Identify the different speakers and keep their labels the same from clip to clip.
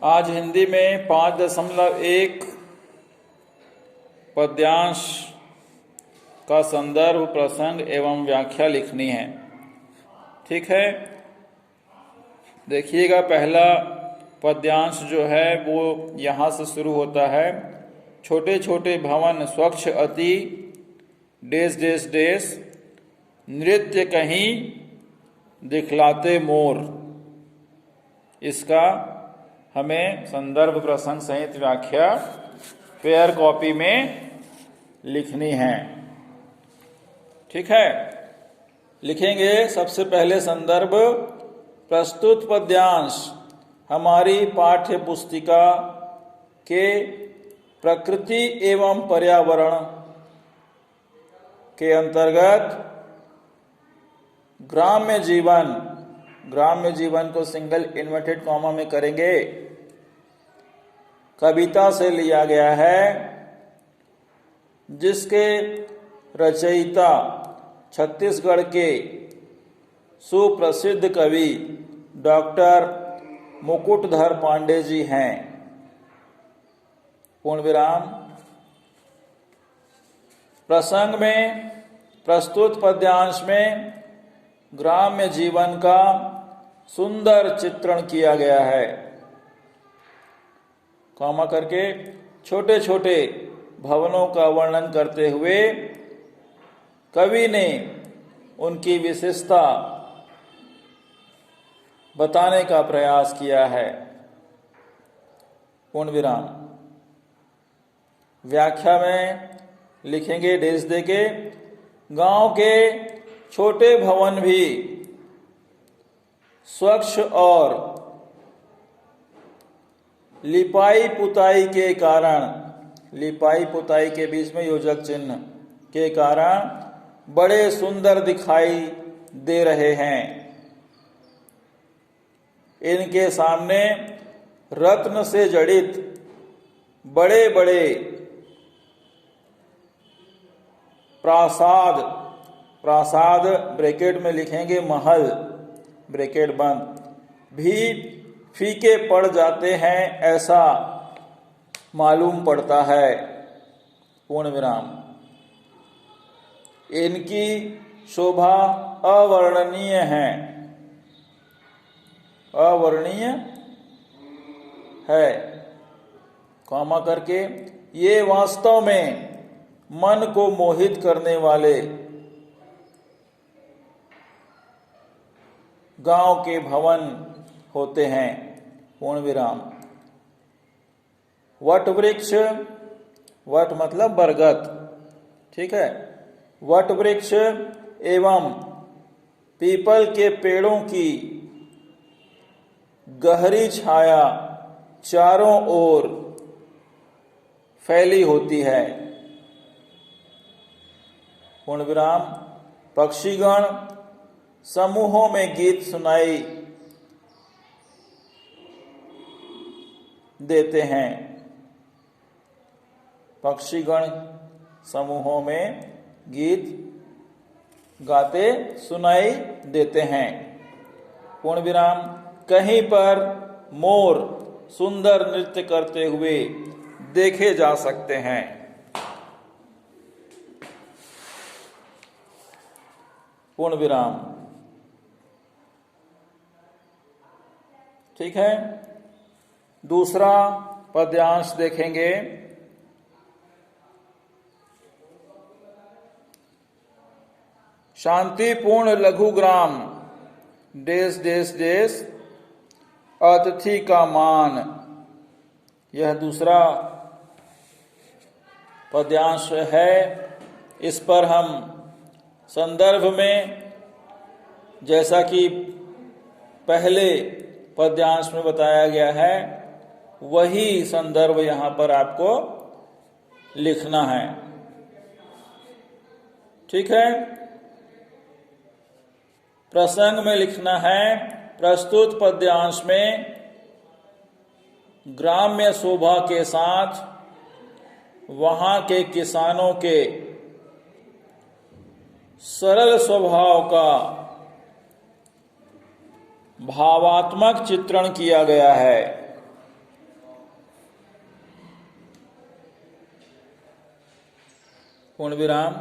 Speaker 1: आज हिंदी में 5.1 पद्यांश का संदर्भ, प्रसंग एवं व्याख्या लिखनी है। ठीक है, देखिएगा, पहला पद्यांश जो है वो यहाँ से शुरू होता है। छोटे छोटे भवन स्वच्छ अति, देश देश देश, नृत्य कहीं दिखलाते मोर। इसका हमें संदर्भ, प्रसंग सहित व्याख्या पेयर कॉपी में लिखनी है। ठीक है, लिखेंगे। सबसे पहले संदर्भ, प्रस्तुत पद्यांश हमारी पाठ्य पुस्तिका के प्रकृति एवं पर्यावरण के अंतर्गत ग्राम्य जीवन को सिंगल इन्वर्टेड कॉमा में करेंगे, कविता से लिया गया है, जिसके रचयिता छत्तीसगढ़ के सुप्रसिद्ध कवि डॉक्टर मुकुटधर पांडे जी हैं। पूर्ण विराम। प्रसंग में, प्रस्तुत पद्यांश में ग्राम्य जीवन का सुंदर चित्रण किया गया है। कॉमा करके छोटे छोटे भवनों का वर्णन करते हुए कवि ने उनकी विशेषता बताने का प्रयास किया है। पूर्ण विराम। व्याख्या में लिखेंगे डेज दे के, गांव के छोटे भवन भी स्वच्छ और लिपाई पुताई के कारण, लिपाई पुताई के बीच में योजक चिन्ह के कारण बड़े सुंदर दिखाई दे रहे हैं। इनके सामने रत्न से जड़ित बड़े बड़े प्रासाद ब्रैकेट में लिखेंगे महल, ब्रैकेट बंद, भी फीके पड़ जाते हैं, ऐसा मालूम पड़ता है। पूर्ण विराम। इनकी शोभा अवर्णनीय है, अवर्णनीय है। कॉमा करके, ये वास्तव में मन को मोहित करने वाले गांव के भवन होते हैं। पूर्ण विराम। वट वृक्ष, वट मतलब बरगद, ठीक है, वट वृक्ष एवं पीपल के पेड़ों की गहरी छाया चारों ओर फैली होती है। पूर्ण विराम। पक्षीगण समूहों में गीत सुनाई देते हैं। पक्षीगण समूहों में गीत गाते सुनाई देते हैं। पूर्ण विराम। कहीं पर मोर सुंदर नृत्य करते हुए देखे जा सकते हैं। पूर्ण विराम। ठीक है, दूसरा पद्यांश देखेंगे। शांतिपूर्ण लघु ग्राम, देश देश देश, अतिथि का मान। यह दूसरा पद्यांश है। इस पर हम संदर्भ में, जैसा कि पहले पद्यांश में बताया गया है, वही संदर्भ यहां पर आपको लिखना है। ठीक है, प्रसंग में लिखना है, प्रस्तुत पद्यांश में ग्राम्य शोभा के साथ वहां के किसानों के सरल स्वभाव का भावात्मक चित्रण किया गया है। पूर्ण विराम।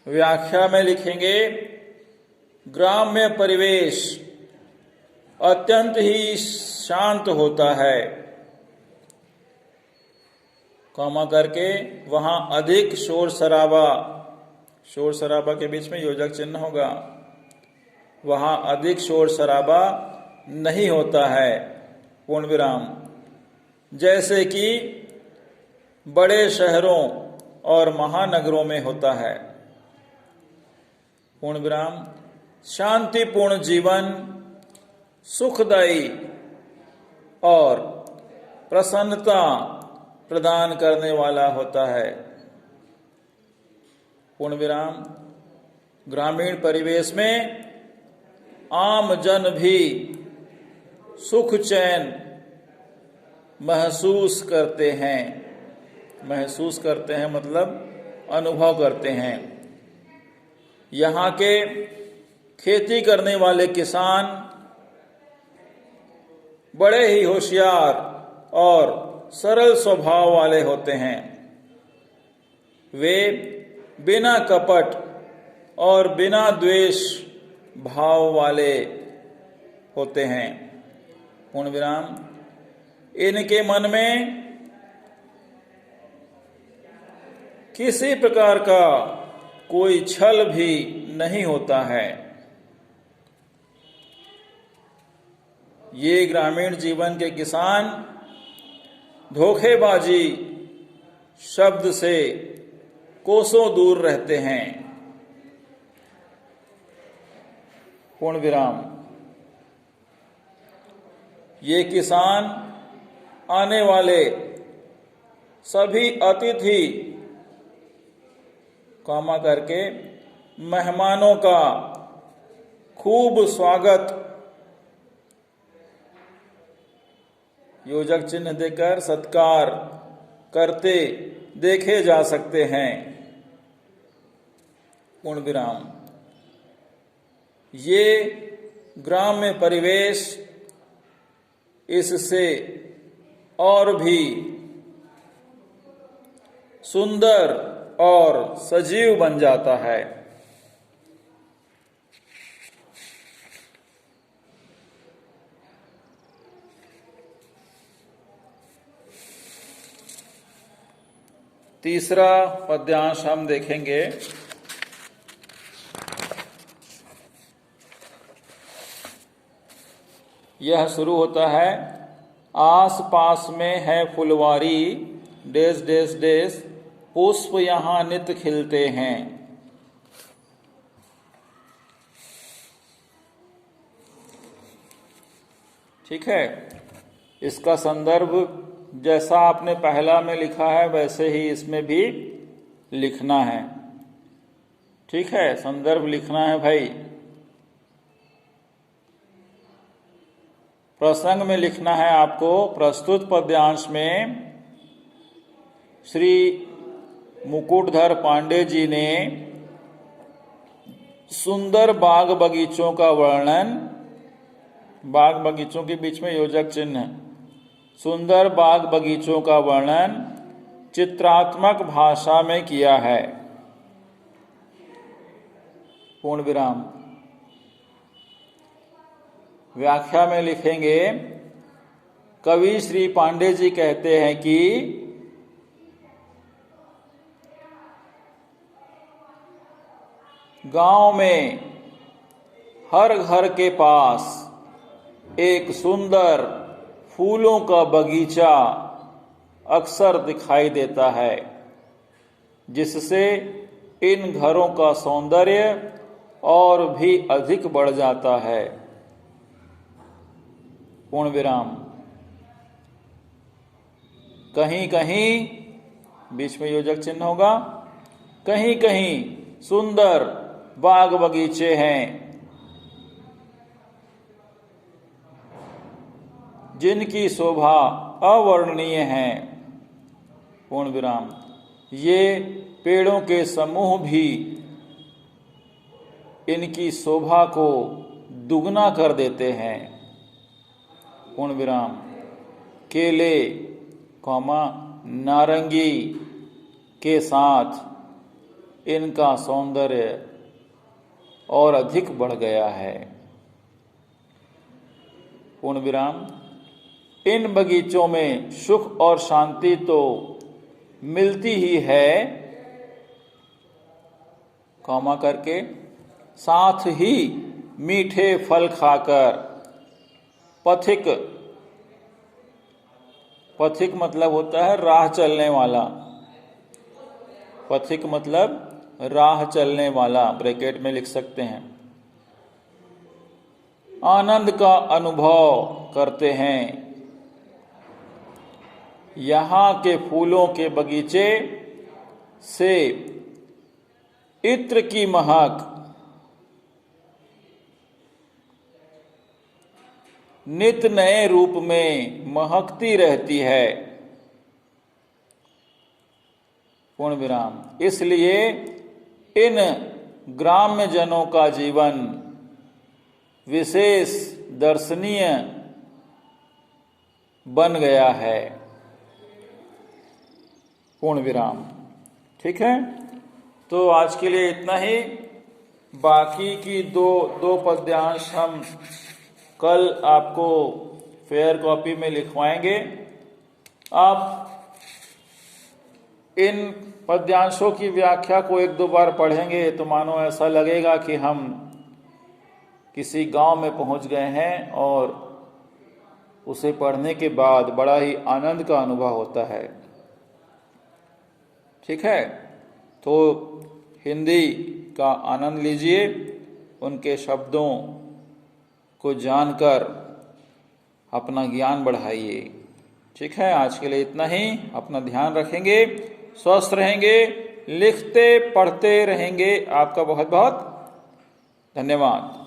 Speaker 1: व्याख्या में लिखेंगे ग्राम्य परिवेश अत्यंत ही शांत होता है, कॉमा करके वहां अधिक शोर शराबा के बीच में योजक चिन्ह होगा, वहां अधिक शोर शराबा नहीं होता है, पूर्ण विराम। जैसे कि बड़े शहरों और महानगरों में होता है, पूर्ण विराम। शांतिपूर्ण जीवन सुखदायी और प्रसन्नता प्रदान करने वाला होता है, पूर्ण विराम। ग्रामीण परिवेश में आम जन भी सुख चैन महसूस करते हैं मतलब अनुभव करते हैं। यहाँ के खेती करने वाले किसान बड़े ही होशियार और सरल स्वभाव वाले होते हैं। वे बिना कपट और बिना द्वेष भाव वाले होते हैं, पूर्ण विराम। इनके मन में किसी प्रकार का कोई छल भी नहीं होता है। ये ग्रामीण जीवन के किसान धोखेबाजी शब्द से कोसों दूर रहते हैं, पूर्ण विराम। ये किसान आने वाले सभी अतिथि कॉमा करके मेहमानों का खूब स्वागत योजक चिन्ह देकर सत्कार करते देखे जा सकते हैं, पूर्ण विराम। ये ग्राम्य परिवेश इससे और भी सुंदर और सजीव बन जाता है। तीसरा पद्यांश हम देखेंगे। यह शुरू होता है, आस पास में है फुलवारी डेस डेस डेस, पुष्प यहाँ नित खिलते हैं। ठीक है, इसका संदर्भ जैसा आपने पहला में लिखा है वैसे ही इसमें भी लिखना है। ठीक है, संदर्भ लिखना है भाई। प्रसंग में लिखना है आपको। प्रस्तुत पद्यांश में श्री मुकुटधर पांडे जी ने सुंदर बाग बगीचों का वर्णन, बाग बगीचों के बीच में योजक चिन्ह, सुंदर बाग बगीचों का वर्णन चित्रात्मक भाषा में किया है, पूर्ण विराम। व्याख्या में लिखेंगे, कवि श्री पांडे जी कहते हैं कि गांव में हर घर के पास एक सुंदर फूलों का बगीचा अक्सर दिखाई देता है, जिससे इन घरों का सौंदर्य और भी अधिक बढ़ जाता है, पूर्ण विराम। कहीं कहीं बीच में योजक चिन्ह होगा, कहीं कहीं सुंदर बाग बगीचे हैं जिनकी शोभा अवर्णनीय है, पूर्ण विराम। ये पेड़ों के समूह भी इनकी शोभा को दुगना कर देते हैं, पूर्ण विराम। केले, नारंगी, के साथ इनका सौंदर्य और अधिक बढ़ गया है। पूर्ण विराम। इन बगीचों में सुख और शांति तो मिलती ही है, कॉमा करके, साथ ही मीठे फल खाकर पथिक, पथिक मतलब होता है राह चलने वाला, पथिक मतलब राह चलने वाला, ब्रैकेट में लिख सकते हैं, आनंद का अनुभव करते हैं। यहाँ के फूलों के बगीचे से इत्र की महक नित नए रूप में महकती रहती है। पूर्ण विराम। इसलिए इन ग्राम्य जनों का जीवन विशेष दर्शनीय बन गया है। पूर्ण विराम। ठीक है, तो आज के लिए इतना ही। बाकी की दो पद्यांश हम कल आपको फेयर कॉपी में लिखवाएंगे। आप इन पद्यांशों की व्याख्या को एक दो बार पढ़ेंगे तो मानो ऐसा लगेगा कि हम किसी गांव में पहुंच गए हैं और उसे पढ़ने के बाद बड़ा ही आनंद का अनुभव होता है। ठीक है, तो हिंदी का आनंद लीजिए, उनके शब्दों को जानकर अपना ज्ञान बढ़ाइए। ठीक है, आज के लिए इतना ही। अपना ध्यान रखेंगे, स्वस्थ रहेंगे, लिखते पढ़ते रहेंगे। आपका बहुत बहुत धन्यवाद।